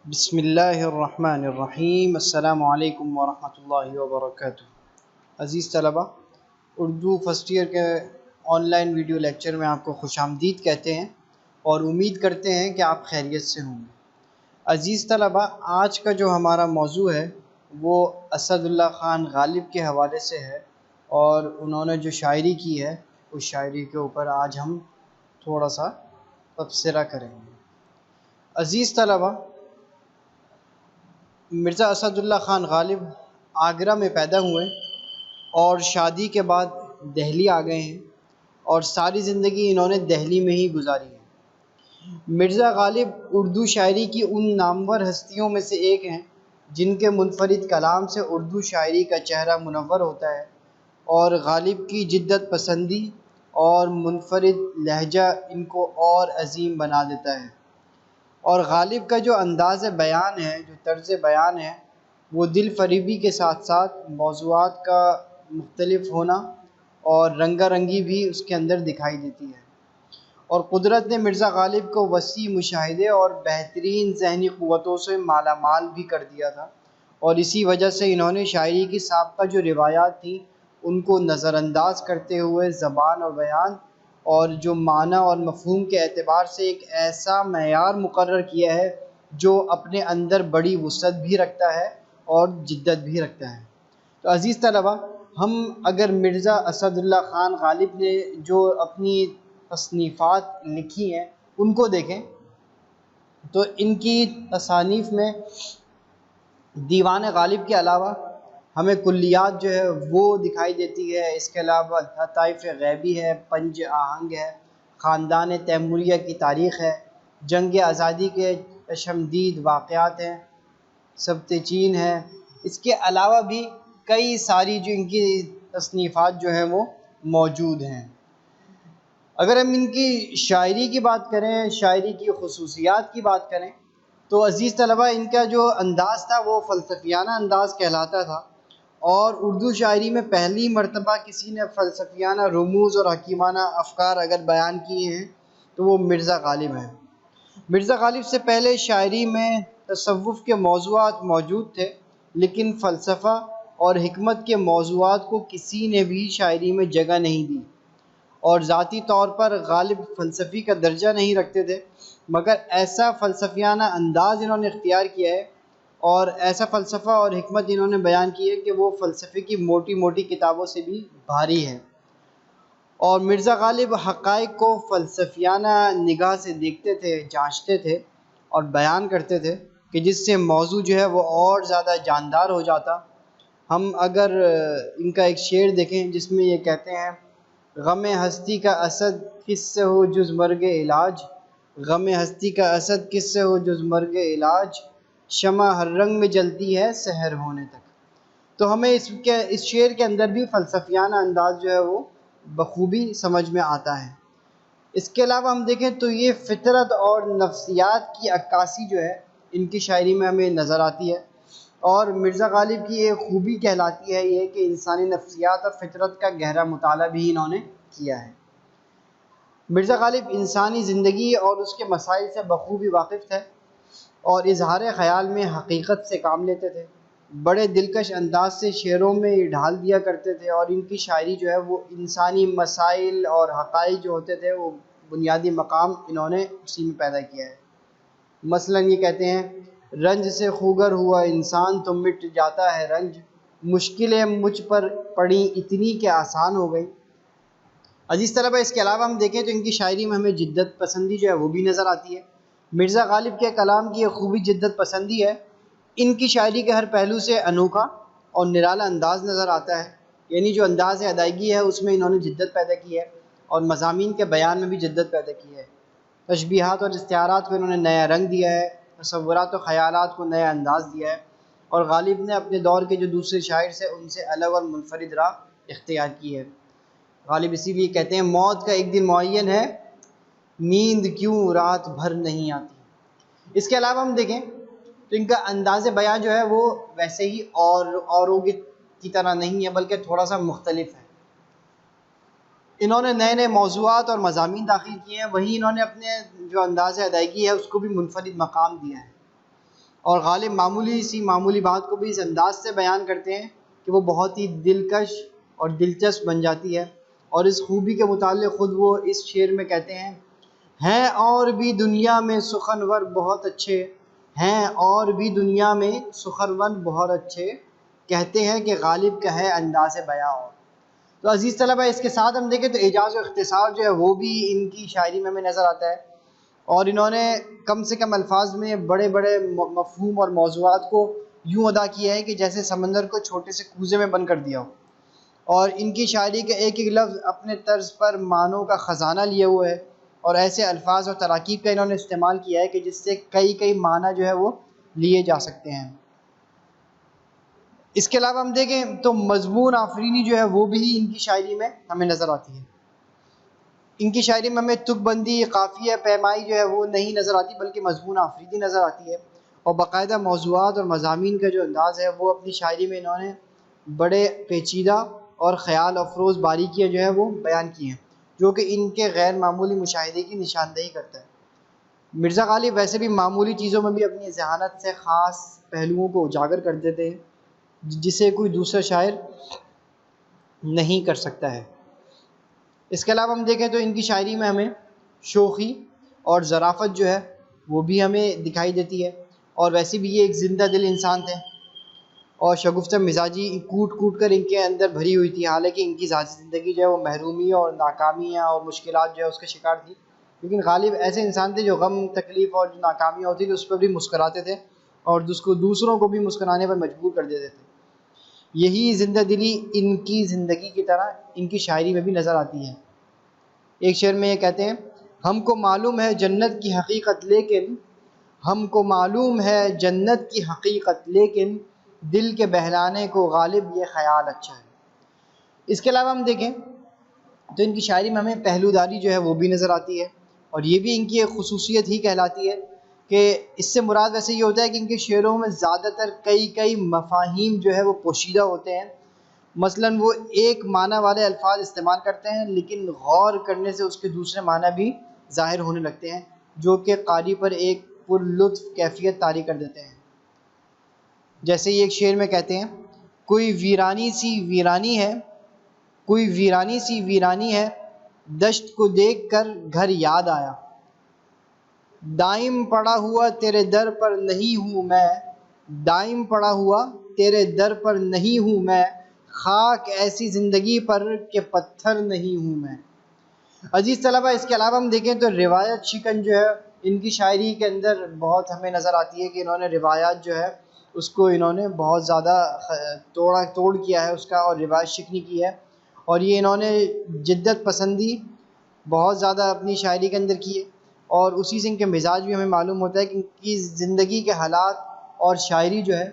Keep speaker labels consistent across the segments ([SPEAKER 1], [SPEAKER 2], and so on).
[SPEAKER 1] بسم اللہ الرحمن الرحیم۔ السلام علیکم ورحمۃ اللہ وبرکاتہ۔ عزیز طلبہ، اردو فرسٹ ایئر کے آن لائن ویڈیو لیکچر میں آپ کو خوش آمدید کہتے ہیں اور امید کرتے ہیں کہ آپ خیریت سے ہوں گے۔ عزیز طلبہ، آج کا جو ہمارا موضوع ہے وہ اسد اللہ خان غالب کے حوالے سے ہے، اور انہوں نے جو شاعری کی ہے اس شاعری کے اوپر آج ہم تھوڑا سا تبصرہ کریں گے۔ عزیز طلبہ، مرزا اسد اللہ خان غالب آگرہ میں پیدا ہوئے اور شادی کے بعد دہلی آ گئے ہیں، اور ساری زندگی انہوں نے دہلی میں ہی گزاری ہے۔ مرزا غالب اردو شاعری کی ان نامور ہستیوں میں سے ایک ہیں جن کے منفرد کلام سے اردو شاعری کا چہرہ منور ہوتا ہے، اور غالب کی جدت پسندی اور منفرد لہجہ ان کو اور عظیم بنا دیتا ہے۔ اور غالب کا جو انداز بیان ہے، جو طرز بیان ہے، وہ دل فریبی کے ساتھ ساتھ موضوعات کا مختلف ہونا اور رنگا رنگی بھی اس کے اندر دکھائی دیتی ہے۔ اور قدرت نے مرزا غالب کو وسیع مشاہدے اور بہترین ذہنی قوتوں سے مالا مال بھی کر دیا تھا، اور اسی وجہ سے انہوں نے شاعری کی سابقہ جو روایات تھیں ان کو نظر انداز کرتے ہوئے زبان اور بیان اور جو معنی اور مفہوم کے اعتبار سے ایک ایسا معیار مقرر کیا ہے جو اپنے اندر بڑی وسعت بھی رکھتا ہے اور جدت بھی رکھتا ہے۔ تو عزیز طلبہ، ہم اگر مرزا اسد اللہ خان غالب نے جو اپنی تصنیفات لکھی ہیں ان کو دیکھیں تو ان کی تصانیف میں دیوان غالب کے علاوہ ہمیں کلیات جو ہے وہ دکھائی دیتی ہے۔ اس کے علاوہ لطائف غیبی ہے، پنج آہنگ ہے، خاندان تیموریہ کی تاریخ ہے، جنگ آزادی کے چشمدید واقعات ہیں، سبت چین ہے۔ اس کے علاوہ بھی کئی ساری جو ان کی تصنیفات جو ہیں وہ موجود ہیں۔ اگر ہم ان کی شاعری کی بات کریں، شاعری کی خصوصیات کی بات کریں، تو عزیز طلبہ، ان کا جو انداز تھا وہ فلسفیانہ انداز کہلاتا تھا، اور اردو شاعری میں پہلی مرتبہ کسی نے فلسفیانہ رموز اور حکیمانہ افکار اگر بیان کیے ہیں تو وہ مرزا غالب ہیں۔ مرزا غالب سے پہلے شاعری میں تصوف کے موضوعات موجود تھے، لیکن فلسفہ اور حکمت کے موضوعات کو کسی نے بھی شاعری میں جگہ نہیں دی، اور ذاتی طور پر غالب فلسفی کا درجہ نہیں رکھتے تھے، مگر ایسا فلسفیانہ انداز انہوں نے اختیار کیا ہے اور ایسا فلسفہ اور حکمت انہوں نے بیان کی ہے کہ وہ فلسفے کی موٹی موٹی کتابوں سے بھی بھاری ہے۔ اور مرزا غالب حقائق کو فلسفیانہ نگاہ سے دیکھتے تھے، جانچتے تھے اور بیان کرتے تھے کہ جس سے موضوع جو ہے وہ اور زیادہ جاندار ہو جاتا۔ ہم اگر ان کا ایک شعر دیکھیں جس میں یہ کہتے ہیں: غم ہستی کا اسد کس سے ہو جز مرگ علاج، غم ہستی کا اسد کس سے ہو جز مرگ علاج، شمع ہر رنگ میں جلتی ہے سحر ہونے تک۔ تو ہمیں اس شعر کے اندر بھی فلسفیانہ انداز جو ہے وہ بخوبی سمجھ میں آتا ہے۔ اس کے علاوہ ہم دیکھیں تو یہ فطرت اور نفسیات کی عکاسی جو ہے ان کی شاعری میں ہمیں نظر آتی ہے، اور مرزا غالب کی ایک خوبی کہلاتی ہے یہ کہ انسانی نفسیات اور فطرت کا گہرا مطالعہ بھی انہوں نے کیا ہے۔ مرزا غالب انسانی زندگی اور اس کے مسائل سے بخوبی واقف تھے اور اظہار خیال میں حقیقت سے کام لیتے تھے، بڑے دلکش انداز سے شعروں میں ڈھال دیا کرتے تھے، اور ان کی شاعری جو ہے وہ انسانی مسائل اور حقائق جو ہوتے تھے وہ بنیادی مقام انہوں نے اسی میں پیدا کیا ہے۔ مثلا یہ کہتے ہیں: رنج سے خوگر ہوا انسان تو مٹ جاتا ہے رنج، مشکلیں مجھ پر پڑیں اتنی کہ آسان ہو گئی۔ عزیز طلبہ، اس کے علاوہ ہم دیکھیں تو ان کی شاعری میں ہمیں جدت پسندی جو ہے وہ بھی نظر آتی ہے۔ مرزا غالب کے کلام کی ایک خوبی جدت پسندی ہے۔ ان کی شاعری کے ہر پہلو سے انوکھا اور نرالا انداز نظر آتا ہے، یعنی جو انداز ادائیگی ہے اس میں انہوں نے جدت پیدا کی ہے، اور مضامین کے بیان میں بھی جدت پیدا کی ہے۔ تشبیہات اور استعارات کو انہوں نے نیا رنگ دیا ہے، تصورات و خیالات کو نیا انداز دیا ہے، اور غالب نے اپنے دور کے جو دوسرے شاعر سے ان سے الگ اور منفرد راہ اختیار کی ہے۔ غالب اسی لیے کہتے ہیں: موت کا ایک دن معین ہے، نیند کیوں رات بھر نہیں آتی۔ اس کے علاوہ ہم دیکھیں تو ان کا انداز بیان جو ہے وہ ویسے ہی اوروں کی طرح نہیں ہے، بلکہ تھوڑا سا مختلف ہے۔ انہوں نے نئے نئے موضوعات اور مضامین داخل کیے ہیں، وہیں انہوں نے اپنے جو انداز ادائیگی ہے اس کو بھی منفرد مقام دیا ہے۔ اور غالب معمولی بات کو بھی اس انداز سے بیان کرتے ہیں کہ وہ بہت ہی دلکش اور دلچسپ بن جاتی ہے. اور اس خوبی کے متعلق خود وہ اس شعر میں کہتے ہیں اور بھی دنیا میں سخنور بہت اچھے، ہیں اور بھی دنیا میں سخنور بہت اچھے، کہتے ہیں کہ غالب کا ہے انداز بیاں. تو عزیز طلبہ، اس کے ساتھ ہم دیکھیں تو اعجاز و اختصار جو ہے وہ بھی ان کی شاعری میں ہمیں نظر آتا ہے. اور انہوں نے کم سے کم الفاظ میں بڑے بڑے مفہوم اور موضوعات کو یوں ادا کیا ہے کہ جیسے سمندر کو چھوٹے سے کوزے میں بند کر دیا ہو. اور ان کی شاعری کے ایک ایک لفظ اپنے طرز پر معنوں کا خزانہ لیے ہوئے ہے، اور ایسے الفاظ اور تراکیب کا انہوں نے استعمال کیا ہے کہ جس سے کئی معنی جو ہے وہ لیے جا سکتے ہیں. اس کے علاوہ ہم دیکھیں تو مضمون آفرینی جو ہے وہ بھی ان کی شاعری میں ہمیں نظر آتی ہے. ان کی شاعری میں ہمیں تک بندی، قافیہ پیمائی جو ہے وہ نہیں نظر آتی، بلکہ مضمون آفریدی نظر آتی ہے. اور باقاعدہ موضوعات اور مضامین کا جو انداز ہے وہ اپنی شاعری میں انہوں نے بڑے پیچیدہ اور خیال افروز باریکیاں جو ہے وہ بیان کی ہیں، جو کہ ان کے غیر معمولی مشاہدے کی نشاندہی کرتا ہے. مرزا غالب ویسے بھی معمولی چیزوں میں بھی اپنی ذہانت سے خاص پہلوؤں کو اجاگر کر دیتے ہیں جسے کوئی دوسرا شاعر نہیں کر سکتا ہے. اس کے علاوہ ہم دیکھیں تو ان کی شاعری میں ہمیں شوخی اور ظرافت جو ہے وہ بھی ہمیں دکھائی دیتی ہے. اور ویسے بھی یہ ایک زندہ دل انسان تھے، اور شگفتہ مزاجی کوٹ کر ان کے اندر بھری ہوئی تھی. حالانکہ ان کی ذاتی زندگی جو ہے وہ محرومی اور ناکامیاں اور مشکلات جو ہے اس کے شکار تھی، لیکن غالب ایسے انسان تھے جو غم، تکلیف اور جو ناکامیاں ہوتی تھی اس پر بھی مسکراتے تھے، اور دوسروں کو بھی مسکرانے پر مجبور کر دیتے تھے. یہی زندہ دلی ان کی زندگی کی طرح ان کی شاعری میں بھی نظر آتی ہے. ایک شعر میں یہ کہتے ہیں، ہم کو معلوم ہے جنت کی حقیقت لیکن، ہم کو معلوم ہے جنت کی حقیقت لیکن، دل کے بہلانے کو غالب یہ خیال اچھا ہے. اس کے علاوہ ہم دیکھیں تو ان کی شاعری میں ہمیں پہلوداری جو ہے وہ بھی نظر آتی ہے، اور یہ بھی ان کی ایک خصوصیت ہی کہلاتی ہے کہ اس سے مراد ویسے یہ ہوتا ہے کہ ان کے شعروں میں زیادہ تر کئی مفاہیم جو ہے وہ پوشیدہ ہوتے ہیں. مثلاً وہ ایک معنی والے الفاظ استعمال کرتے ہیں، لیکن غور کرنے سے اس کے دوسرے معنی بھی ظاہر ہونے لگتے ہیں، جو کہ قاری پر ایک پر لطف کیفیت طاری کر دیتے ہیں. جیسے یہ ایک شعر میں کہتے ہیں، کوئی ویرانی سی ویرانی ہے، کوئی ویرانی سی ویرانی ہے، دشت کو دیکھ کر گھر یاد آیا، دائم پڑا ہوا تیرے در پر نہیں ہوں میں، دائم پڑا ہوا تیرے در پر نہیں ہوں میں، خاک ایسی زندگی پر کہ پتھر نہیں ہوں میں. عزیز طلبہ، اس کے علاوہ ہم دیکھیں تو روایت شکن جو ہے ان کی شاعری کے اندر بہت ہمیں نظر آتی ہے کہ انہوں نے روایات جو ہے اس کو انہوں نے بہت زیادہ توڑ کیا ہے اس کا، اور روایت شکنی کی ہے. اور یہ انہوں نے جدت پسندی بہت زیادہ اپنی شاعری کے اندر کی ہے، اور اسی سے ان کے مزاج بھی ہمیں معلوم ہوتا ہے کہ ان کی زندگی کے حالات اور شاعری جو ہے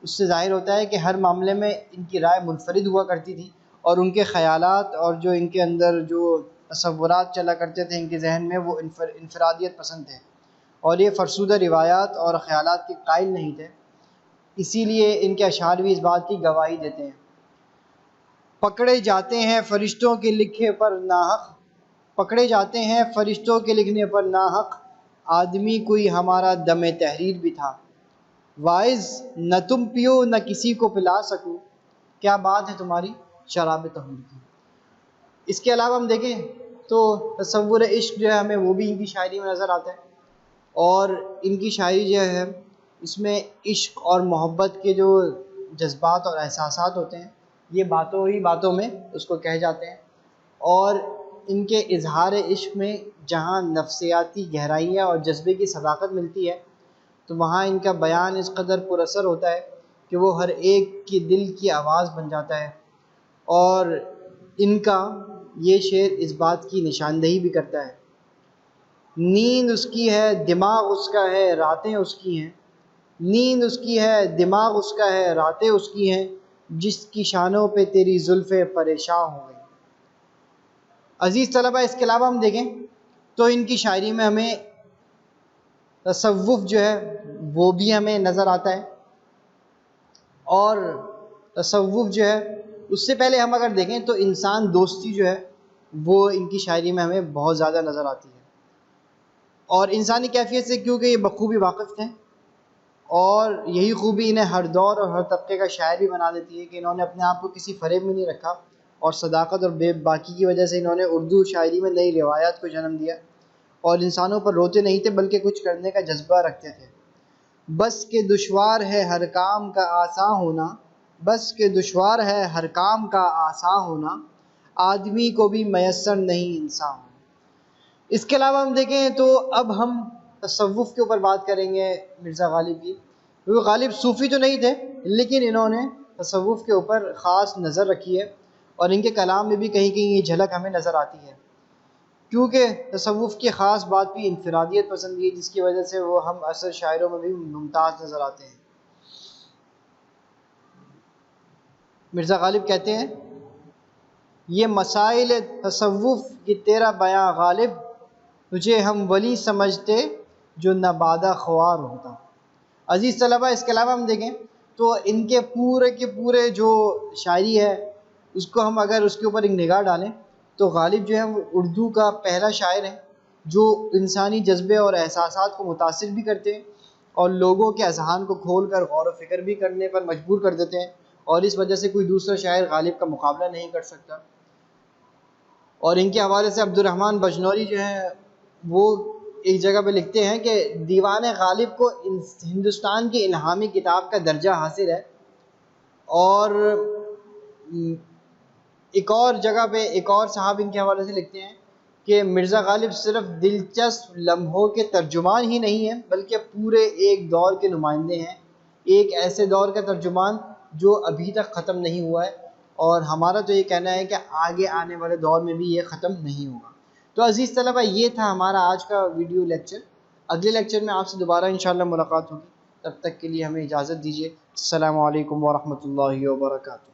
[SPEAKER 1] اس سے ظاہر ہوتا ہے کہ ہر معاملے میں ان کی رائے منفرد ہوا کرتی تھی، اور ان کے خیالات اور جو ان کے اندر جو تصورات چلا کرتے تھے ان کے ذہن میں وہ انفرادیت پسند تھے، اور یہ فرسودہ روایات اور خیالات کے قائل نہیں تھے. اسی لیے ان کے اشعار بھی اس بات کی گواہی دیتے ہیں. پکڑے جاتے ہیں فرشتوں کے لکھے پر ناحق، پکڑے جاتے ہیں فرشتوں کے لکھنے پر ناحق، آدمی کوئی ہمارا دم تحریر بھی تھا، واعظ نہ تم پیو نہ کسی کو پلا سکو، کیا بات ہے تمہاری شراب طہور کی. اس کے علاوہ ہم دیکھیں تو تصور عشق جو ہے ہمیں وہ بھی ان کی شاعری میں نظر آتا ہے، اور ان کی شاعری جو ہے اس میں عشق اور محبت کے جو جذبات اور احساسات ہوتے ہیں یہ باتوں ہی باتوں میں اس کو کہہ جاتے ہیں. اور ان کے اظہار عشق میں جہاں نفسیاتی گہرائیاں اور جذبے کی صداقت ملتی ہے، تو وہاں ان کا بیان اس قدر پر اثر ہوتا ہے کہ وہ ہر ایک کی دل کی آواز بن جاتا ہے. اور ان کا یہ شعر اس بات کی نشاندہی بھی کرتا ہے، نیند اس کی ہے دماغ اس کا ہے راتیں اس کی ہیں، نیند اس کی ہے دماغ اس کا ہے راتیں اس کی ہیں، جس کی شانوں پہ تیری زلفیں پریشاں ہو گئی. عزیز طلبہ، اس کے علاوہ ہم دیکھیں تو ان کی شاعری میں ہمیں تصوف جو ہے وہ بھی ہمیں نظر آتا ہے. اور تصوف جو ہے اس سے پہلے ہم اگر دیکھیں تو انسان دوستی جو ہے وہ ان کی شاعری میں ہمیں بہت زیادہ نظر آتی ہے، اور انسانی کیفیت سے کیونکہ یہ بخوبی واقف تھے اور یہی خوبی انہیں ہر دور اور ہر طبقے کا شاعر بھی بنا دیتی ہے کہ انہوں نے اپنے آپ کو کسی فریب میں نہیں رکھا، اور صداقت اور بے باکی کی وجہ سے انہوں نے اردو شاعری میں نئی روایات کو جنم دیا، اور انسانوں پر روتے نہیں تھے بلکہ کچھ کرنے کا جذبہ رکھتے تھے۔ بس کہ دشوار ہے ہر کام کا آساں ہونا، بس کہ دشوار ہے ہر کام کا آساں ہونا، آدمی کو بھی میسر نہیں انسان ہونا۔ اس کے علاوہ ہم دیکھیں تو اب ہم تصوف کے اوپر بات کریں گے مرزا غالب کی۔ وہ غالب صوفی تو نہیں تھے، لیکن انہوں نے تصوف کے اوپر خاص نظر رکھی ہے، اور ان کے کلام میں بھی کہیں کہیں یہ جھلک ہمیں نظر آتی ہے، کیونکہ تصوف کی خاص بات بھی انفرادیت پسندی ہے، جس کی وجہ سے وہ ہم اثر شاعروں میں بھی ممتاز نظر آتے ہیں۔ مرزا غالب کہتے ہیں، یہ مسائل تصوف کی تیرا بیاں غالب، تجھے ہم ولی سمجھتے جو نبادہ خوار ہوتا۔ عزیز طلبہ، اس کے علاوہ ہم دیکھیں تو ان کے پورے جو شاعری ہے اس کو ہم اگر اس کے اوپر ایک نگاہ ڈالیں تو غالب جو ہے وہ اردو کا پہلا شاعر ہے جو انسانی جذبے اور احساسات کو متاثر بھی کرتے ہیں، اور لوگوں کے اذہان کو کھول کر غور و فکر بھی کرنے پر مجبور کر دیتے ہیں، اور اس وجہ سے کوئی دوسرا شاعر غالب کا مقابلہ نہیں کر سکتا۔ اور ان کے حوالے سے عبد الرحمن بجنوری جو ہیں وہ ایک جگہ پہ لکھتے ہیں کہ دیوان غالب کو ہندوستان کی الہامی کتاب کا درجہ حاصل ہے، اور ایک اور جگہ پہ ایک اور صاحب ان کے حوالے سے لکھتے ہیں کہ مرزا غالب صرف دلچسپ لمحوں کے ترجمان ہی نہیں ہیں بلکہ پورے ایک دور کے نمائندے ہیں، ایک ایسے دور کا ترجمان جو ابھی تک ختم نہیں ہوا ہے، اور ہمارا تو یہ کہنا ہے کہ آگے آنے والے دور میں بھی یہ ختم نہیں ہوگا۔ تو عزیز طلبہ، یہ تھا ہمارا آج کا ویڈیو لیکچر۔ اگلے لیکچر میں آپ سے دوبارہ انشاءاللہ ملاقات ہوگی، تب تک کے لیے ہمیں اجازت دیجیے۔ السلام علیکم ورحمۃ اللہ وبرکاتہ۔